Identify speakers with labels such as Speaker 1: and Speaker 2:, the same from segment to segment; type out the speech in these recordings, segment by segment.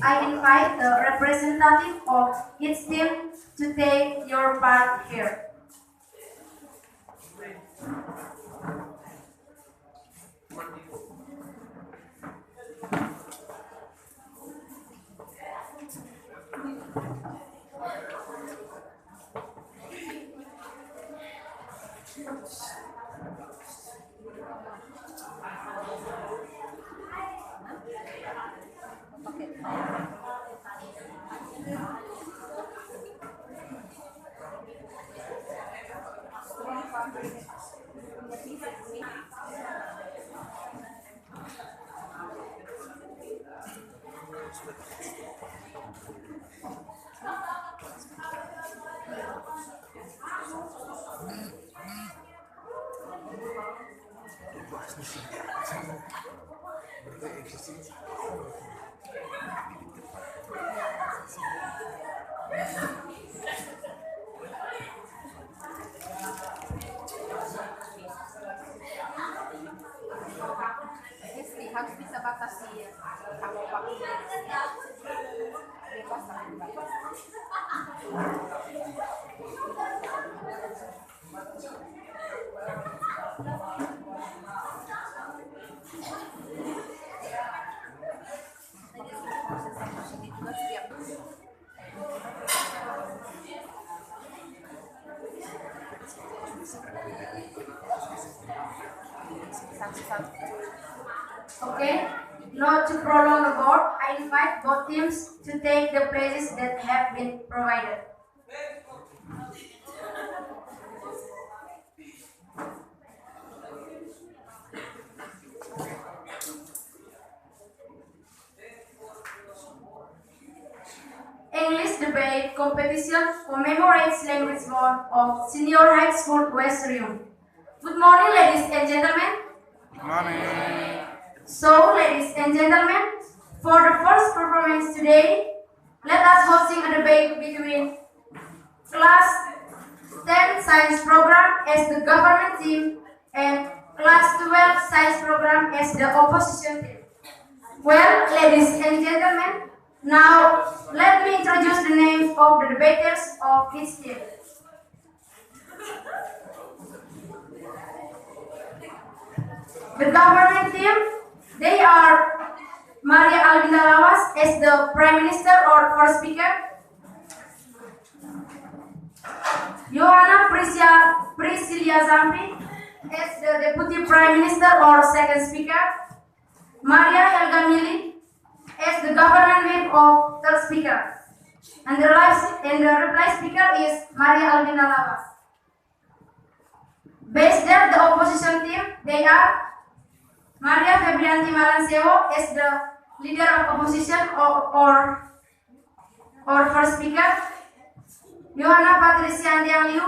Speaker 1: I invite the representative of each team to take your part here.
Speaker 2: Harus bisa batasi waktu bebas tapi batas.
Speaker 1: Okay, not to prolong the board, I invite both teams to take the places that have been provided. English debate competition commemorates language month of Senior High School West Riung. Good morning, ladies and gentlemen.
Speaker 3: Good morning.
Speaker 1: So, ladies and gentlemen, for the first performance today, let us hosting a debate between Class 10 Science Program as the government team and Class 12 Science Program as the opposition team. Well, ladies and gentlemen, now let me introduce the names of the debaters of each team. The government team, they are Maria Alvinda Lawas as the Prime Minister or first speaker, Johanna Priscilia Zampi as the Deputy Prime Minister or second speaker, Maria Helga Mili as the Government Whip of third speaker, and the reply speaker is Maria Alvinda Lawas. Based there, the opposition team, they are Maria Febrianti Malansewo as the leader of opposition or first speaker, Johanna Patricia Andiang Liu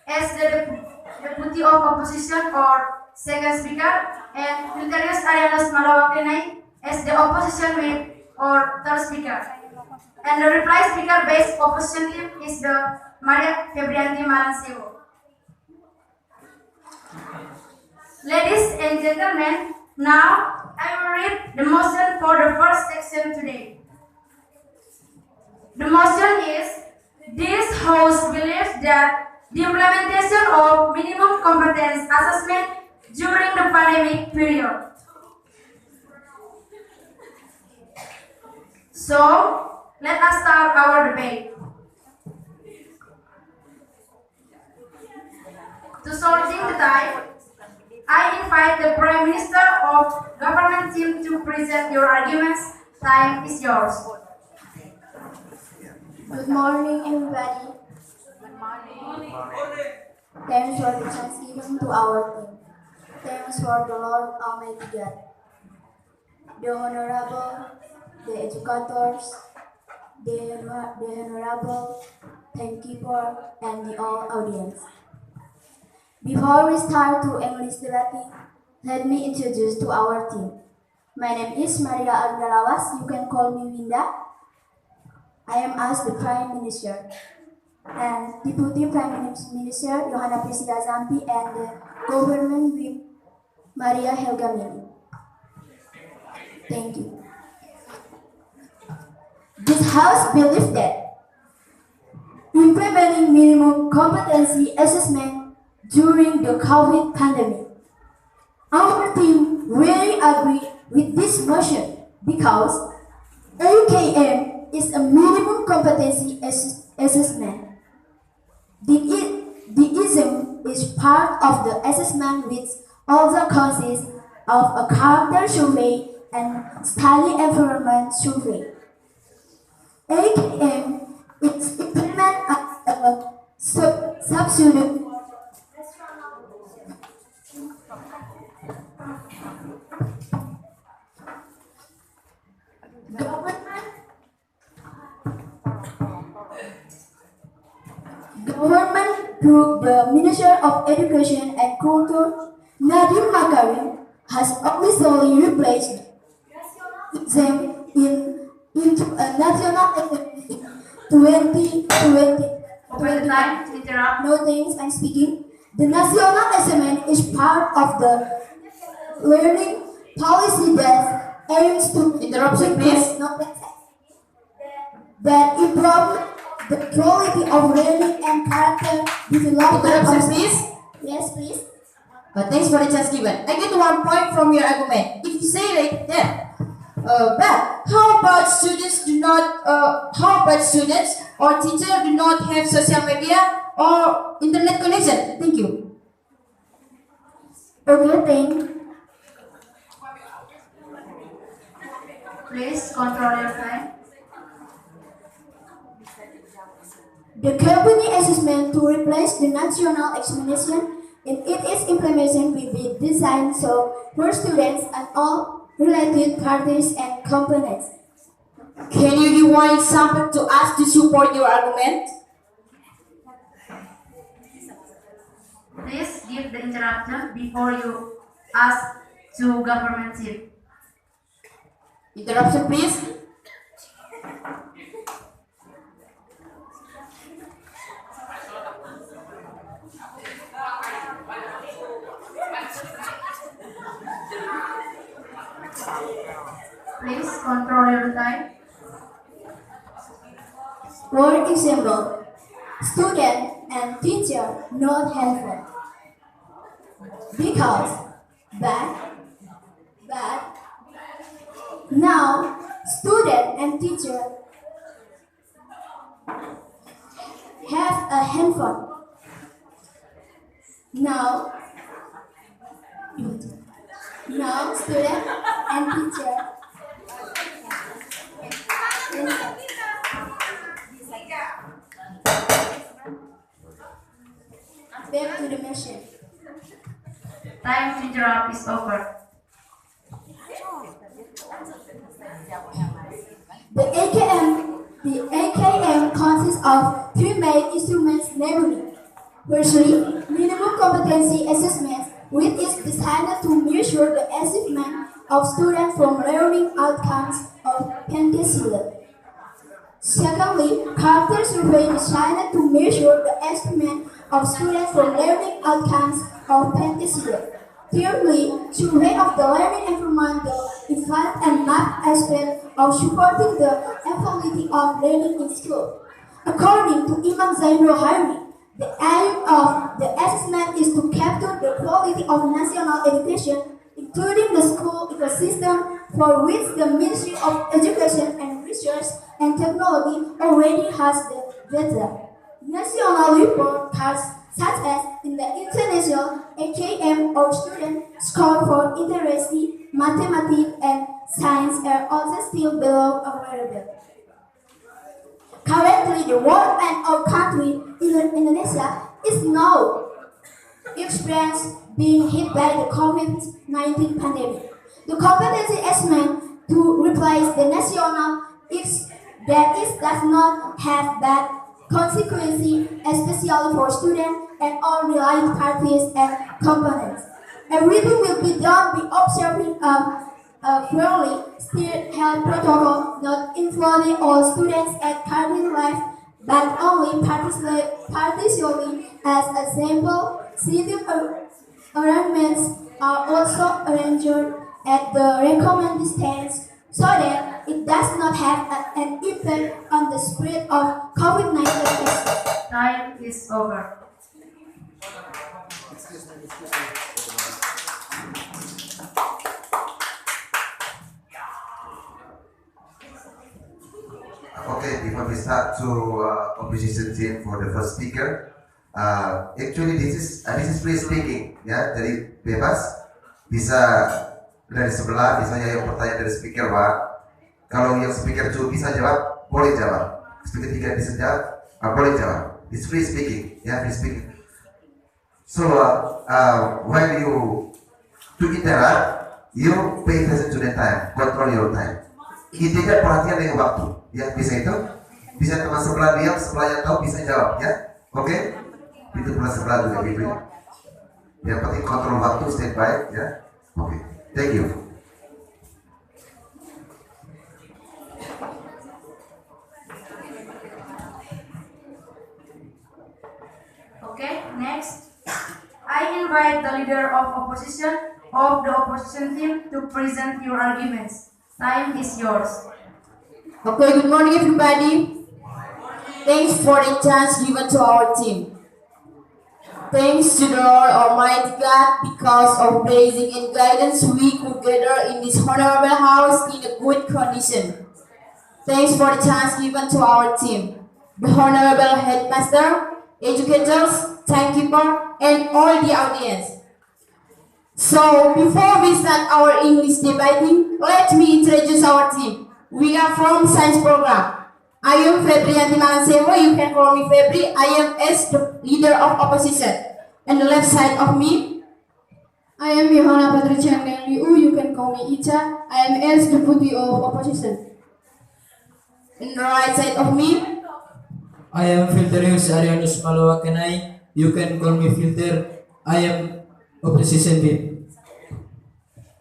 Speaker 1: as the deputy of opposition or second speaker, and Filterius Arianus Malawakrenai as the opposition whip or third speaker. And the reply speaker based opposition team is the Maria Febrianti Malansewo. Ladies and gentlemen, now I will read the motion for the first section today. The motion is, this House believes that the implementation of minimum competence assessment during the pandemic period. So, let us start our debate. To shorten the time, I invite the Prime Minister of Government team to present your arguments. Time is yours.
Speaker 4: Good morning, everybody.
Speaker 2: Good morning.
Speaker 4: Thanks for the chance given to our team. Thanks for the Lord Almighty God, the Honorable, the educators, the Honorable, timekeeper, and the all audience. Before we start to English debating, let me introduce to our team. My name is Maria Alvinda Lawas. You can call me Winda. I am as the Prime Minister, and Deputy Prime Minister Johanna Priscilla Zampi, and the Government Whip Maria Helga Mili. Thank you. This House believes that implementing minimum competency assessment during the COVID pandemic. Our team really agree with this motion because AKM is a minimum competency assessment. The ISM is part of the assessment which also consists of a character survey and study environment survey. AKM is implemented as a substitute government through the Ministry of Education and Culture, Nadiem Makarim, has officially replaced them into a national exam in 2020.
Speaker 1: Over the time, interrupt.
Speaker 4: No thanks, I'm speaking. The national exam is part of the learning policy that aims to
Speaker 1: Interruption, please.
Speaker 4: No thanks. That improve the quality of learning and character development.
Speaker 1: Interruption, please.
Speaker 4: Yes, please.
Speaker 1: Thanks for the chance given. I get 1 point from your argument. If you say like that, but how about students or teachers do not have social media or internet connection? Thank you.
Speaker 4: Okay, thank.
Speaker 1: Please control your time.
Speaker 4: The company assessment to replace the national examination in its implementation will be designed so for students and all related parties and components.
Speaker 1: Can you give one example to us to support your argument? Please give the interruption before you ask to government chief. Interruption, please. Please control your time.
Speaker 4: For example, student and teacher not helpful because but now student and teacher have a handphone. Now student and teacher back to the mission.
Speaker 1: Time to interrupt is over.
Speaker 4: The AKM consists of three main instruments, namely, firstly, minimum competency assessment, which is designed to measure the achievement of students from learning outcomes of Pentecostal. Secondly, character survey designed to measure the achievement of students from learning outcomes of Pentecostal. Thirdly, survey of the learning environment, the effect and math aspect of supporting the equality of learning in school. According to Imam Zainul Hairi, the aim of the assessment is to capture the quality of national education, including the school ecosystem for which the Ministry of Education and Research and Technology already has the data. National report cards such as in the international AKM or student score for literacy, mathematics, and science are also still below available. Currently, the world and our country, Indonesia, is now experienced being hit by the COVID-19 pandemic. The competency assessment to replace the national does not have bad consequences, especially for students and all related parties and components. Everything will be done by observing a fairly strict health protocol, not including all students at current life, but only partially as a sample. Seating arrangements are also arranged at the recommended distance so that it does not have an impact on the spread of COVID-19 cases.
Speaker 1: Time is over.
Speaker 3: Okay, before we start to opposition team for the first speaker, actually this is free speaking, ya. Jadi bebas, bisa dari sebelah, misalnya yang bertanya dari speaker, Pak. Kalau yang speaker 2 bisa jawab, boleh jawab. Speaker 3 bisa jawab, boleh jawab. It's free speaking, ya, free speaking. So when you to interact, you pay attention to the time, control your time. Intinya perhatian dengan waktu. Ya, bisa itu. Bisa teman sebelah diam, sebelahnya tahu, bisa jawab, ya. Oke? Itu teman sebelah juga gitu ya. Yang penting kontrol waktu, stand by, ya. Oke. Thank you.
Speaker 1: Okay, next. I invite the leader of the opposition team to present your arguments. Time is yours.
Speaker 5: Okay, good morning everybody. Thanks for the chance given to our team. Thanks to the Lord Almighty God, because of blessing and guidance we could gather in this honorable house in a good condition. Thanks for the chance given to our team, the honorable headmaster, educators, timekeeper, and all the audience. So, before we start our English debating, let me introduce our team. We are from Science Program. I am Febrianti Malansewo, you can call me Febri. I am as the leader of opposition. On the left side of me,
Speaker 6: I am Johanna Patricia Liu, you can call me Icha. I am as deputy of opposition.
Speaker 5: on the right side of me,
Speaker 7: I am Filterius Arianus Malawakanai. You can call me Filter. I am opposition whip.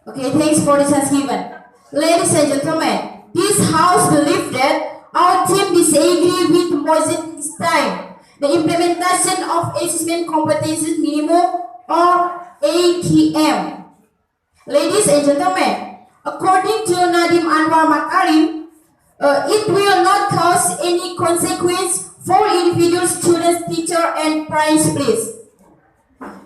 Speaker 5: okay, thanks for the chance given. Ladies and gentlemen, this house believes that our team disagree with Moses this time. The implementation of assessment competencies minimum or ATM. Ladies and gentlemen, according to Nadim Anwar Makarim, it will not cause any consequence for individual students, teacher, and principals.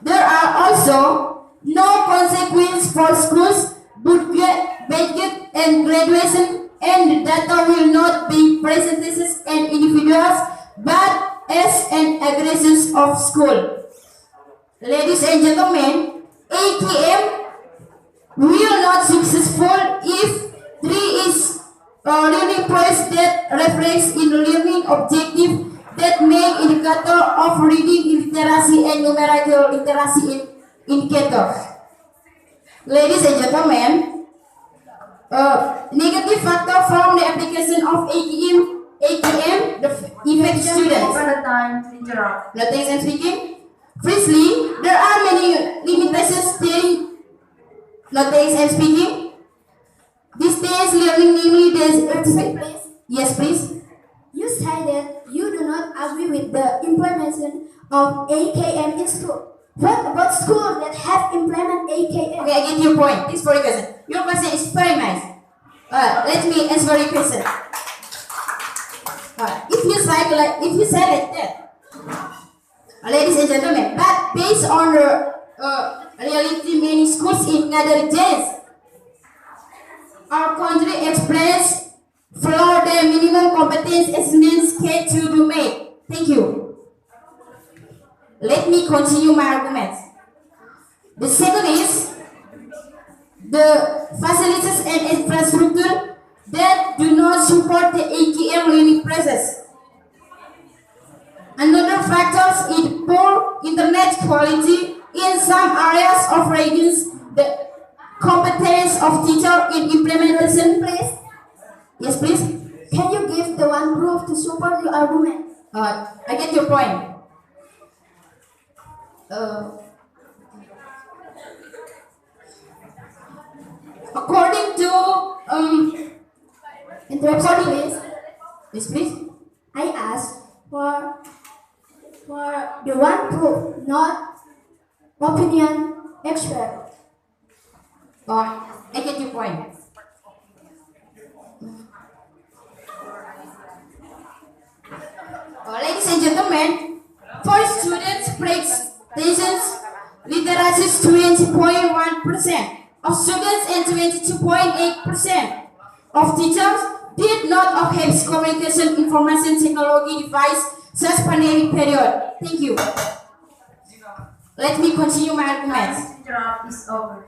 Speaker 5: There are also no consequence for schools, budget, and graduation, and the data will not be percentages and individuals, but as an aggregations of school. Ladies and gentlemen, ATM will not successful if 3 is a learning process that reflects in learning objective that make indicator of reading literacy and numerical literacy indicators. Ladies and gentlemen, negative factor from the application of ATM the effect students.
Speaker 1: Over the time, interrupt.
Speaker 5: Nothing and speaking. Firstly, there are many limitations during nothing and speaking. Distance learning, namely
Speaker 4: Please,
Speaker 5: yes, please.
Speaker 4: you say that you do not agree with the implementation of AKM in school. What about schools that have implemented AKM?
Speaker 5: Okay, I get your point. Thanks for your question. Your question is very nice. Let me answer your question. If you say like that, ladies and gentlemen, but based on the reality, many schools in other regions, our country express for the minimum competence assessment scale to do made. Thank you. Let me continue my arguments. The second is the facilities and infrastructure that do not support the ATM learning process. Another factor is poor internet quality in some areas of regions. The competence of teacher in implementation.
Speaker 4: Please,
Speaker 5: Yes, please.
Speaker 4: can you give the one proof to support your argument?
Speaker 5: I get your point. According to
Speaker 4: Interruption, please.
Speaker 5: yes, please.
Speaker 4: I ask for the one proof, not opinion expert.
Speaker 5: I get your point. and gentlemen, for students' presentations, literacy is 20.1% of students and 22.8% of teachers did not have communication information technology device such pandemic period. Thank you. Let me continue my arguments.
Speaker 1: Interrupt is over.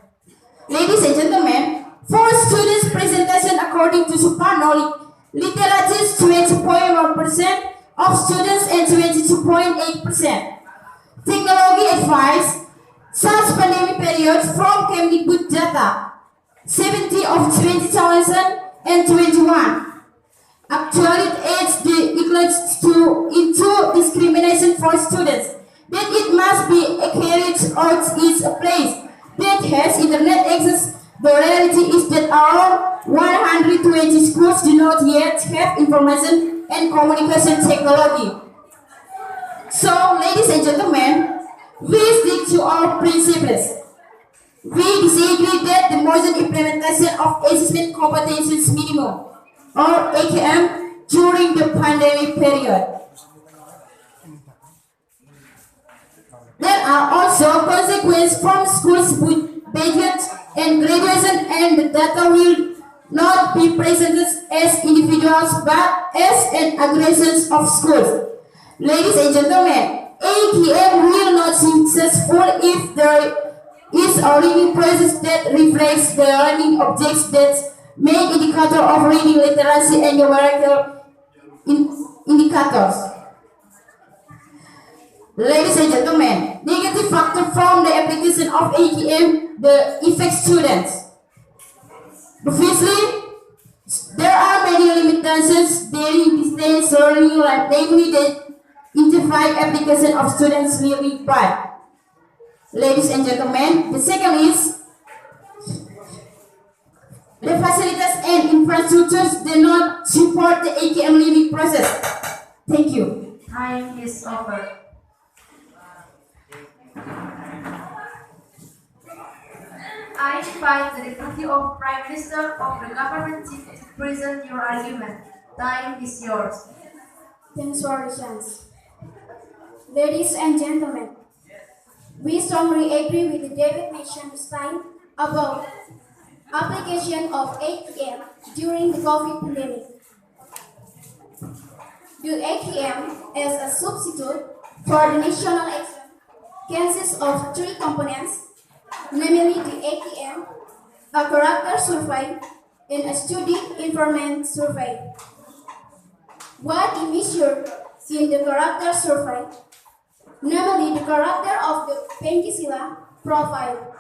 Speaker 5: Ladies and gentlemen, for students' presentation according to Suparno, literacy is 20.1% of students and 22.8%. Technology advice, such pandemic period from Kemdikbud data, 70 of 2021. Actually, it adds the equals to into discrimination for students, that it must be carried out is a place that has internet access. The reality is that around 120 schools do not yet have information and communication technology. So, ladies and gentlemen, we stick to our principles. We disagree that the modern implementation of assessment competencies minimum or AKM during the pandemic period. There are also consequences from schools with budget and graduation, and the data will not be presented as individuals but as an aggregation of schools. Ladies and gentlemen, AKM will not be successful if there is a reading process that reflects the learning objects that make indicator of reading literacy and numerical indicators. Ladies and gentlemen, negative factor from the application of AKM, the effect students. Obviously, there are many limitations during distance learning, like namely the interface application of students really bad. Ladies and gentlemen, the second is the facilities and infrastructures do not support the AKM learning process. Thank you.
Speaker 1: Time is over. I invite the Deputy of Prime Minister of the Government to present your argument. Time is yours.
Speaker 4: Thanks for the chance. Ladies and gentlemen, we strongly agree with the debate mentioned this time about application of ATM during the COVID pandemic. The ATM as a substitute for the national exam consists of three components, namely the ATM, a character survey, and a student informant survey. What is measured in the character survey, namely the character of the Pancasila profile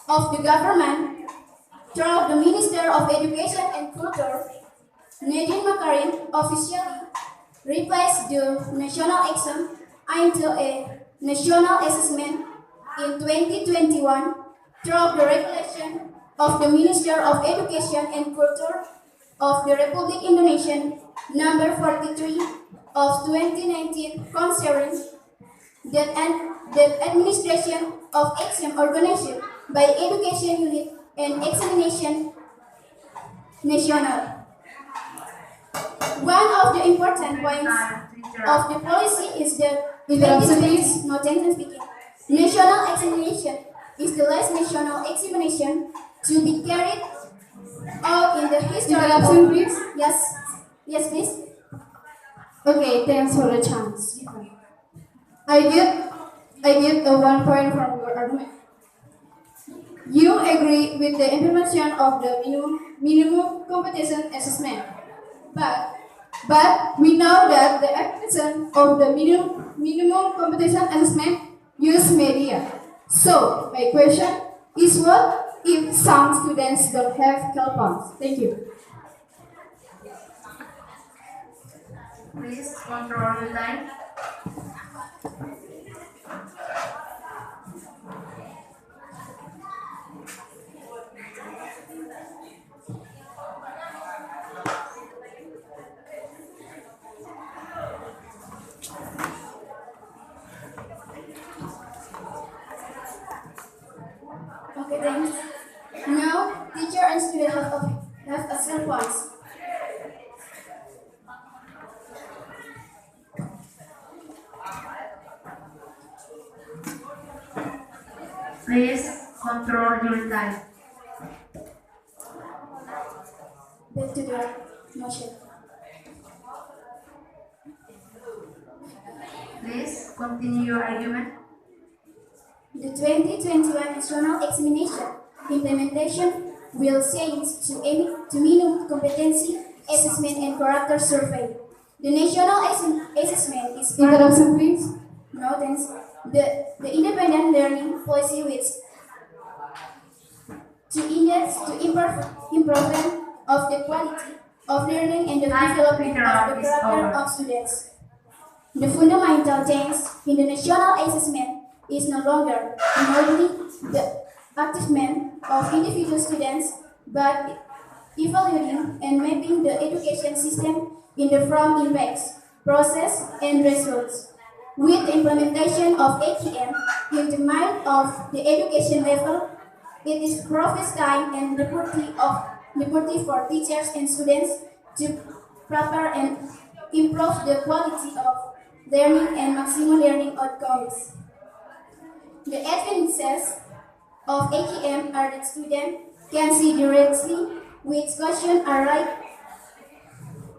Speaker 4: of the government through the Minister of Education and Culture, Nadine Makarin officially replaced the national exam into a national assessment in 2021 through the regulation of the Minister of Education and Culture of the Republic Indonesia number 43 of 2019 concerning that administration of exam organization by education unit and examination national. One of the important points of the policy is that national examination is the last national examination to be carried out in the history of
Speaker 6: Please.
Speaker 4: Yes, please.
Speaker 6: Okay, thanks for the chance. I get a 1 point from your argument. You agree with the implementation of the minimum competition assessment, but we know that the application of the minimum competition assessment use media. So my question is, what if some students don't have cell phones? Thank you.
Speaker 1: Please control the time.
Speaker 4: Okay, thanks. Now, teacher and student have a cell phones.
Speaker 1: Please control your time.
Speaker 4: Back to the motion.
Speaker 1: Please continue your argument.
Speaker 4: The 2021 national examination implementation will change to minimum competency assessment and character survey. The national assessment is part of
Speaker 6: Interruption, please.
Speaker 4: no thanks. The independent learning policy which to index to improvement of the quality of learning and the development of the character of students. The fundamental change in the national assessment is no longer merely the achievement of individual students, but evaluating and mapping the education system in the from impacts, process, and results. With the implementation of ATM in the mind of the education level, it is profit time and liberty for teachers and students to prepare and improve the quality of learning and maximum learning outcomes. The advantages of ATM are that students can see directly which questions are right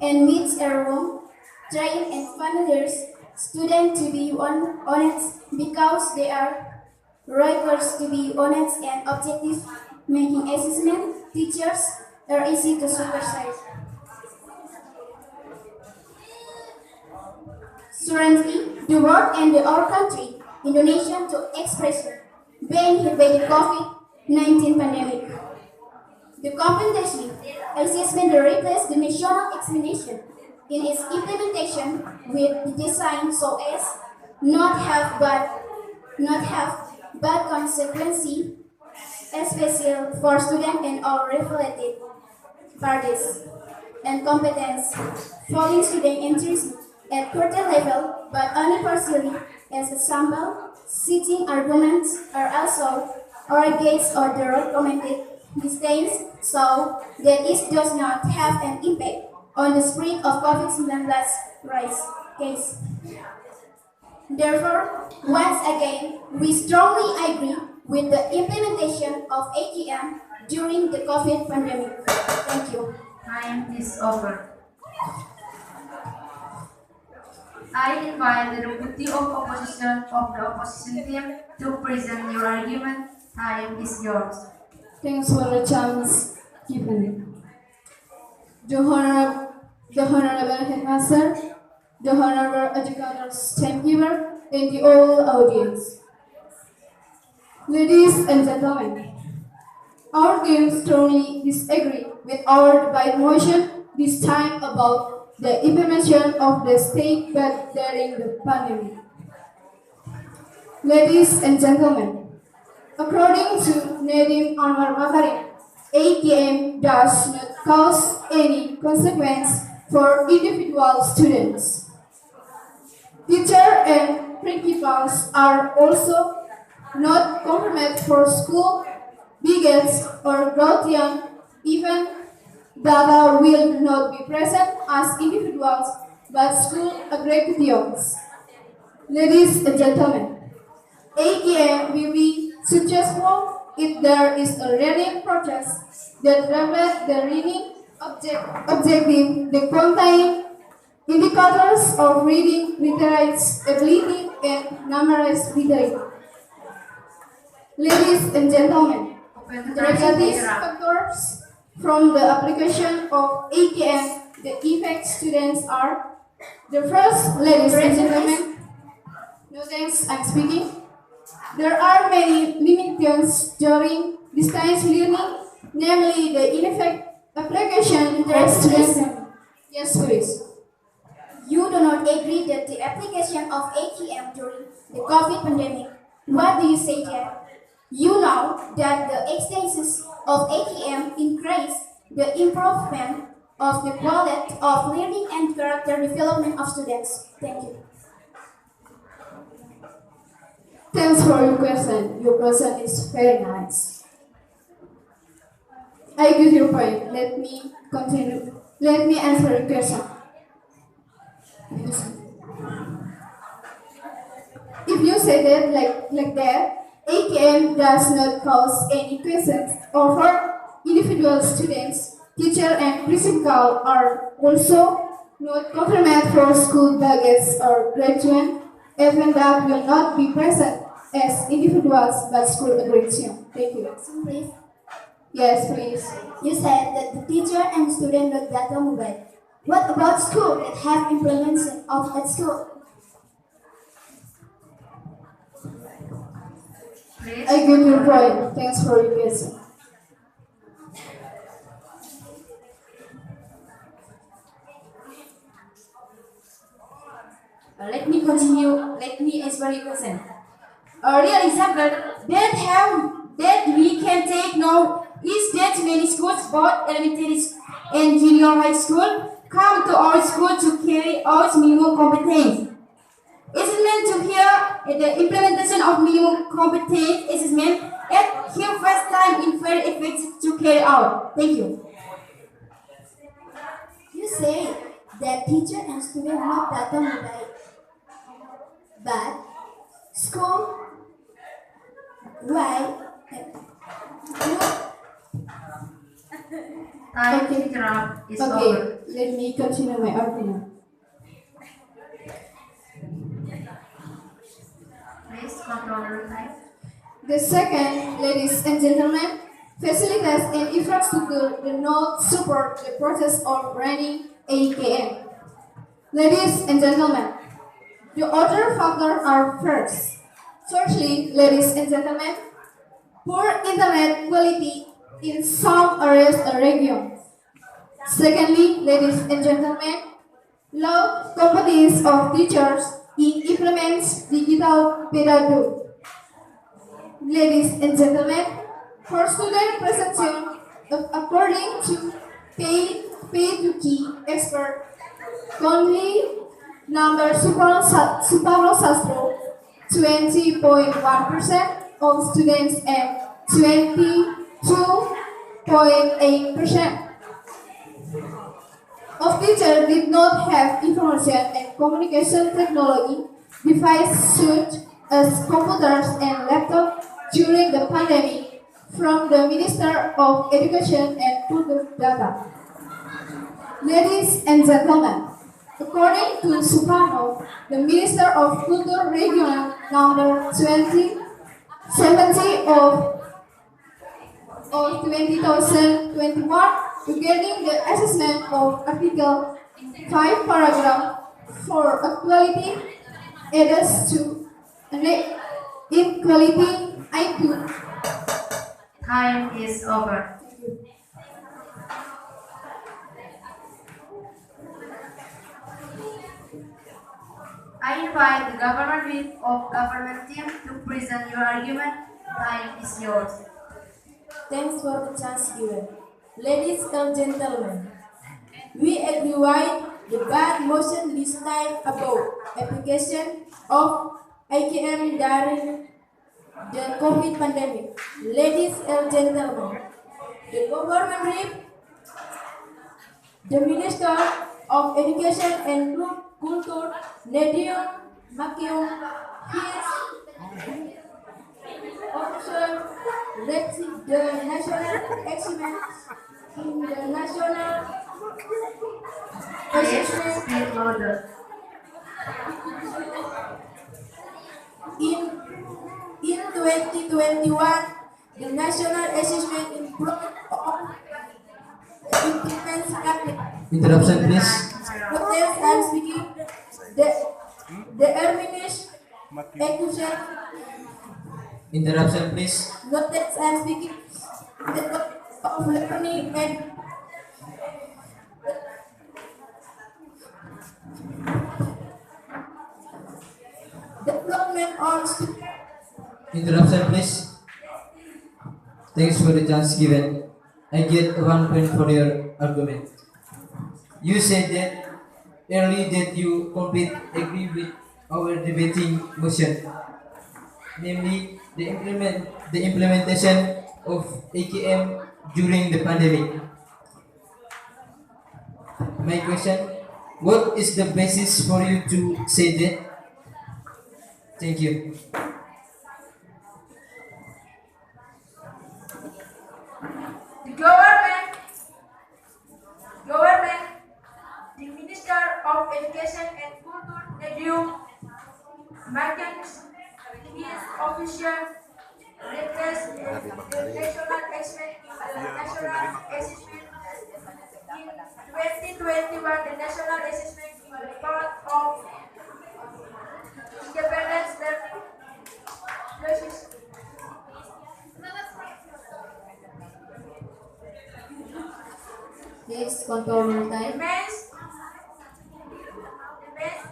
Speaker 4: and which are wrong, train and familiars students to be honest because they are requires to be honest and objective, making assessment teachers are easy to supervise. Currently, the world and our country, Indonesia, to expression, being hit by the COVID-19 pandemic. The competency assessment replaced the national examination in its implementation with the design so as not have bad consequences, especially for students and all related parties and competence, falling student entries at quarter level, but only partially. As a sample, sitting arguments are also argued or the recommended disdains, so that it does not have an impact on the spread of COVID-19 rise case. Therefore, once again, we strongly agree with the implementation of ATM during the COVID pandemic. Thank you.
Speaker 1: Time is over. I invite the deputy of the opposition team to present your argument. Time is yours.
Speaker 6: Thanks for the chance given. The Honorable Headmaster, the Honorable Educators, timekeeper, and the whole audience. Ladies and gentlemen, our team strongly disagree with our debate motion this time about the implementation of the state budget during the pandemic. Ladies and gentlemen, according to Nadiem Anwar Makarim, ATM does not cause any consequence for individual students. Teachers and principals are also not compromised for school bigots or guardian, even data will not be present as individuals but school executives. Ladies and gentlemen, ATM will be successful if there is a learning process that reflects the reading objective, the contain indicators of reading literacy ability and numerous literacy. Ladies and gentlemen, these factors from the application of ATM, the effect students are the first, ladies and gentlemen, no thanks, I'm speaking. There are many limitations during distance learning, namely the ineffective application of students. Yes, please.
Speaker 4: You do not agree that the application of ATM during the COVID pandemic. What do you say there? You know that the extensions of ATM increase the improvement of the quality of learning and character development of students. Thank you.
Speaker 6: Thanks for your question. Your question is very nice. I get your point. Let me continue. Let me answer your question. If you say that like that, AKM does not cause any questions over individual students. Teacher and principal are also not confirmed for school baggage or graduate, even that will not be present as individuals but school graduation. Thank you.
Speaker 4: Please.
Speaker 6: Yes, please.
Speaker 4: You said that the teacher and student not data mobile. What about school that have implementation of at school?
Speaker 1: Please.
Speaker 6: I get your point. Thanks for your question.
Speaker 5: Let me continue. Let me answer your question. A real example that we can take now is that many schools, both elementary and junior high school, come to our school to carry out minimum competence. Assessment to hear the implementation of minimum competence assessment at here first time in very effective to carry out. Thank you.
Speaker 4: You say that teacher and student not data mobile. But school, why?
Speaker 1: Time
Speaker 6: Okay.
Speaker 1: interrupt is
Speaker 6: Okay,
Speaker 1: over.
Speaker 6: let me continue my argument.
Speaker 1: Please control your time.
Speaker 6: The second, ladies and gentlemen, facilities and infrastructure do not support the process of running AKM. Ladies and gentlemen, the other factors are firstly, ladies and gentlemen, poor internet quality in some areas or regions. Secondly, ladies and gentlemen, low competence of teachers in implements digital pedagogy. Ladies and gentlemen, for student presentation, according to pay to key expert, only number Suparno Sastro, 20.1% of students and 22.8% of teachers did not have information and communication technology devices such as computers and laptops during the pandemic from the Minister of Education and Culture data. Ladies and gentlemen, according to Sukarno, the Minister of Culture Regional number 2070 of 2021 regarding the assessment of Article 5 paragraph 4 equality adds to inequality IQ.
Speaker 1: Time is over. I invite the government whip of government team to present your argument. Time is yours.
Speaker 8: Thanks for the chance given. Ladies and gentlemen, we evaluate the bad motion listed above application of IKM during the COVID pandemic. Ladies and gentlemen, the government rep, the Minister of Education and Culture, Nedium Makium, his also received the national achievements in the national
Speaker 1: Please
Speaker 8: assessment
Speaker 1: speak louder.
Speaker 8: in 2021. The national assessment improved of implements
Speaker 7: Interruption, please.
Speaker 8: hotels I'm speaking the Erminish accusation
Speaker 7: Interruption, please.
Speaker 8: hotels I'm speaking the of learning and development on
Speaker 7: Interruption, please. Thanks for the chance given. I get 1 point for your argument. You said that early that you complete agree with our debating motion, namely the implementation of AKM during the pandemic. My question: what is the basis for you to say that? Thank you.
Speaker 1: Government, the Minister of Education and Culture, Riung Barat, his official request the national assessment in 2021, the national assessment in the part of independence learning process.
Speaker 5: Please control your time.
Speaker 1: Remains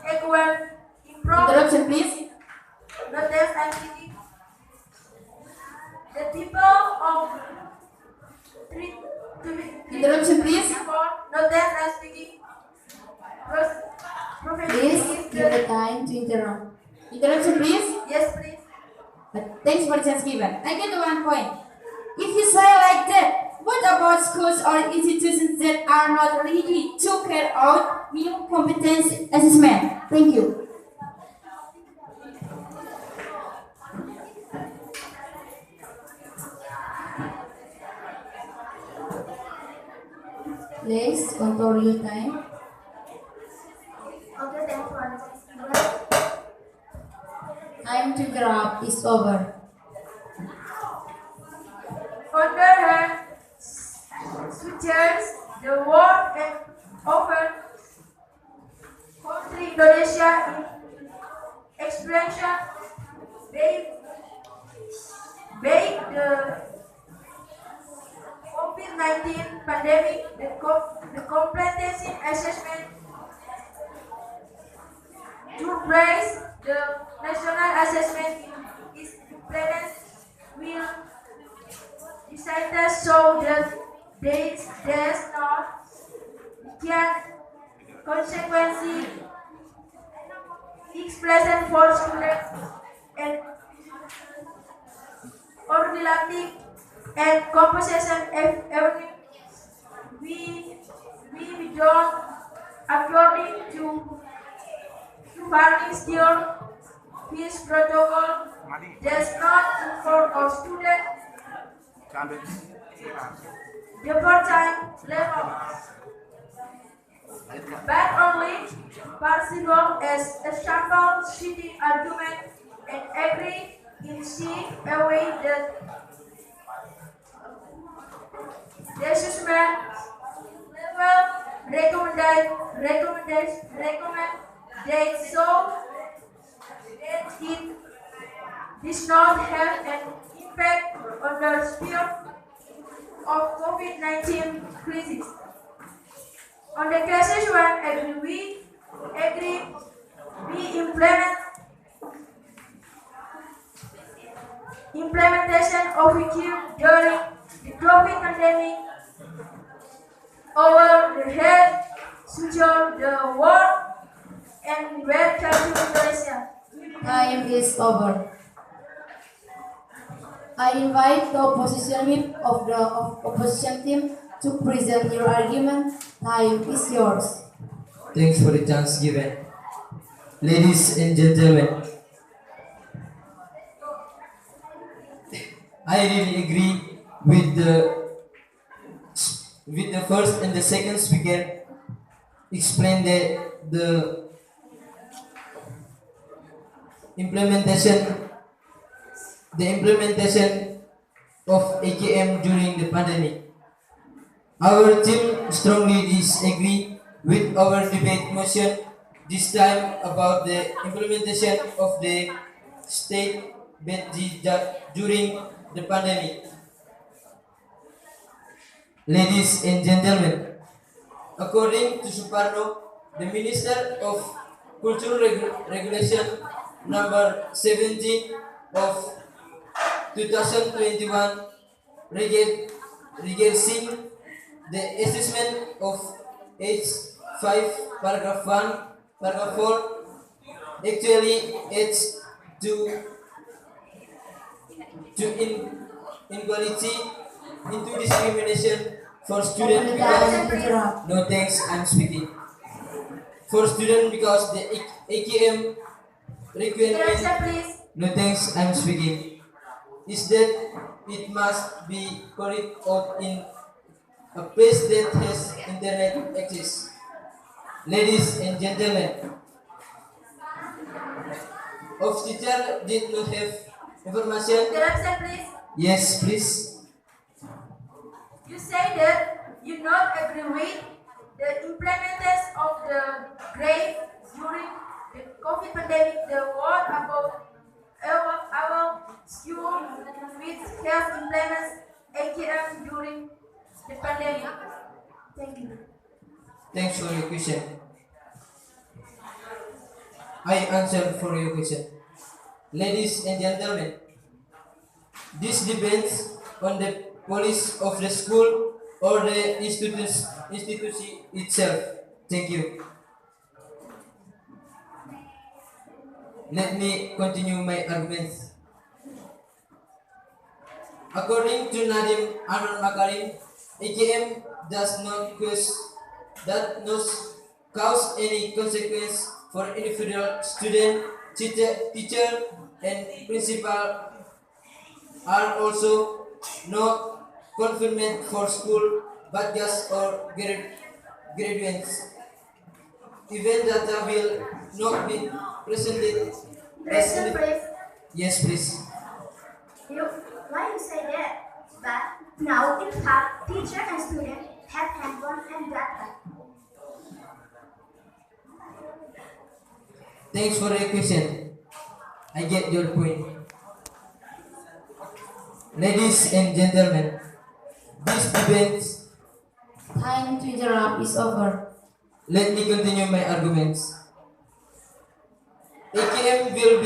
Speaker 1: equal improve
Speaker 5: Interruption, please.
Speaker 1: notice and speaking. The people of three
Speaker 5: Interruption, please.
Speaker 1: notice and speaking.
Speaker 5: Please give the time to interrupt. Interruption, please.
Speaker 1: Yes, please.
Speaker 5: But thanks for the chance given. I get 1 point. If you say like that, what about schools or institutions that are not ready to carry out minimum competence assessment? Thank you. Please control your time.
Speaker 1: Okay, thanks for
Speaker 5: Time to grab is over.
Speaker 1: Under her suggests the world and often country Indonesia in expression by the COVID-19 pandemic, the competency assessment to raise the national assessment is implemented will decided so that there's not can consequency expression for students and organic and compensation everything we don't according to Party still his protocol does not inform of student the part-time level, but only possible as a sample sitting argument and agree in see a way that the assessment level recommend so that it does not have an impact on the spread of COVID-19 crisis. On the cases when we implementation of IQ during the COVID pandemic over the head suture the world and welcome to Indonesia.
Speaker 5: Time is over. I invite the opposition whip of the opposition team to present your argument. Time is yours.
Speaker 7: Thanks for the chance given. Ladies and gentlemen, I really agree with the first and the second speaker explain that the implementation of AKM during the pandemic. Our team strongly disagree with our debate motion this time about the implementation of the state budget during the pandemic. Ladies and gentlemen, according to Suparno, the Minister of Cultural Regulation number 17 of 2021 regarding the assessment of age 5 paragraph 1 paragraph 4 actually adds to inequality into discrimination for students because no thanks I'm speaking for students because the AKM requirement no thanks I'm speaking is that it must be carried out in a place that has internet access. Ladies and gentlemen, of teacher did not have information.
Speaker 1: Interruption, please.
Speaker 7: Yes, please.
Speaker 1: You say that you not agree with the implementation of the grade during the COVID pandemic. The word about our school which has implemented AKM during the pandemic.
Speaker 4: Thank you.
Speaker 7: Thanks for your question. I answer for your question. Ladies and gentlemen, this depends on the policy of the school or the institution itself. Thank you. Let me continue my arguments. According to Nadim Arun Makarim, AKM does not cause any consequence for individual student, teacher, and principal are also not confinement for school, but just or graduates. Even data will not be presented
Speaker 4: Question, please.
Speaker 7: Yes, please.
Speaker 4: Why you say that? But now, in fact, teacher and student have handphone and data.
Speaker 7: Thanks for your question. I get your point. Ladies and gentlemen, this debate
Speaker 5: Time to interrupt is over.
Speaker 7: let me continue my arguments. AKM will be